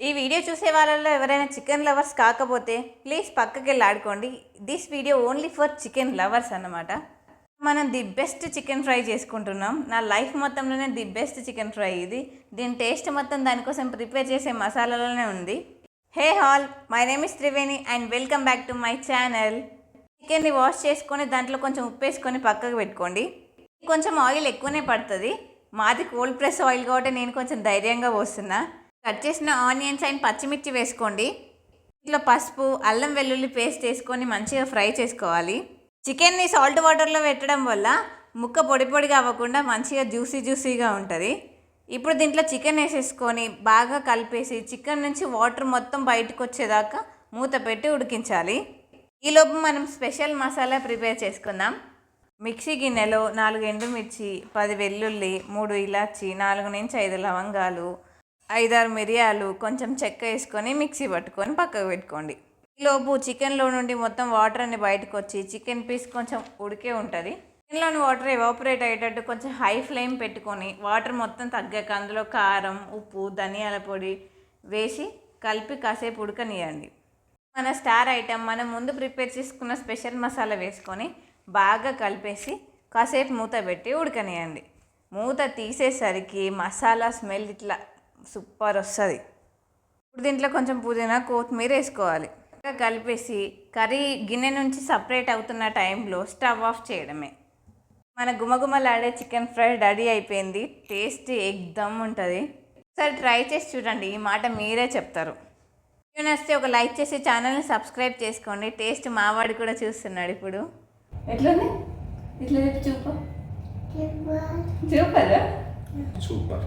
ఈ వీడియో చూసే వాళ్ళలో ఎవరైనా చికెన్ లవర్స్ కాకపోతే ప్లీజ్ పక్కకి వెళ్ళి ఆడుకోండి. This video only for chicken lovers అన్నమాట. మనం ది బెస్ట్ చికెన్ ఫ్రై చేసుకుంటున్నాం. నా లైఫ్ మొత్తంలోనే ది బెస్ట్ చికెన్ ఫ్రై ఇది. దీని టేస్ట్ మొత్తం దానికోసం ప్రిపేర్ చేసే మసాలాలోనే ఉంది. Hey all, my name is Triveni and welcome back to my channel. చికెన్ని వాష్ చేసుకొని దాంట్లో కొంచెం ఉప్పు వేసుకొని పక్కకు పెట్టుకోండి. కొంచెం ఆయిల్ ఎక్కువనే పడుతుంది. మాది కోల్డ్ ప్రెస్ ఆయిల్ కాబట్టి నేను కొంచెం ధైర్యంగా పోస్తున్నా. కట్ చేసిన ఆనియన్స్ అండ్ పచ్చిమిర్చి వేసుకోండి. ఇంట్లో పసుపు, అల్లం వెల్లుల్లి పేస్ట్ వేసుకొని మంచిగా ఫ్రై చేసుకోవాలి. చికెన్ని సాల్ట్ వాటర్లో పెట్టడం వల్ల ముక్క పొడి పొడిగా అవ్వకుండా మంచిగా జ్యూసీగా ఉంటుంది. ఇప్పుడు దీంట్లో చికెన్ వేసేసుకొని బాగా కలిపేసి చికెన్ నుంచి వాటర్ మొత్తం బయటకు వచ్చేదాకా మూత పెట్టి ఉడికించాలి. ఈలోపు మనం స్పెషల్ మసాలా ప్రిపేర్ చేసుకుందాం. మిక్సీ గిన్నెలో 4 ఎండుమిర్చి, 10 వెల్లుల్లి, 3 ఇలాచి, 4 నుంచి 5 లవంగాలు, 5-6 మిరియాలు, కొంచెం చెక్క వేసుకొని మిక్సీ పట్టుకొని పక్కకు పెట్టుకోండి. ఈలోపు చికెన్లో నుండి మొత్తం వాటర్ అన్ని బయటకు వచ్చి చికెన్ పీస్ కొంచెం ఉడికే ఉంటుంది. చికెన్లోని వాటర్ ఎవాపరేట్ అయ్యేటట్టు కొంచెం హై ఫ్లేమ్ పెట్టుకొని వాటర్ మొత్తం తగ్గాక అందులో కారం, ఉప్పు, ధనియాల పొడి వేసి కలిపి కాసేపు ఉడకనియండి. మన స్టార్ ఐటెం మనం ముందు ప్రిపేర్ చేసుకున్న స్పెషల్ మసాలా వేసుకొని బాగా కలిపేసి కాసేపు మూత పెట్టి ఉడకనియండి. మూత తీసేసరికి మసాలా స్మెల్ ఇట్లా సూపర్ వస్తుంది. ఇప్పుడు దీంట్లో కొంచెం పుదీనా, కొత్తిమీర వేసుకోవాలి. కలిపేసి కర్రీ గిన్నె నుంచి సపరేట్ అవుతున్న టైంలో స్టవ్ ఆఫ్ చేయడమే. మన గుమగుమలాడే చికెన్ ఫ్రై రెడీ అయిపోయింది. టేస్ట్ ఎక్దమ్ ఉంటుంది. ఒకసారి ట్రై చేసి చూడండి, ఈ మాట మీరే చెప్తారు. వీడియో నచ్చితే ఒక లైక్ చేసి ఛానల్ని సబ్స్క్రైబ్ చేసుకోండి. టేస్ట్ మావాడు కూడా చూస్తున్నాడు ఇప్పుడు. ఎట్లుంది? ఇట్లా చూపరా? సూపర్.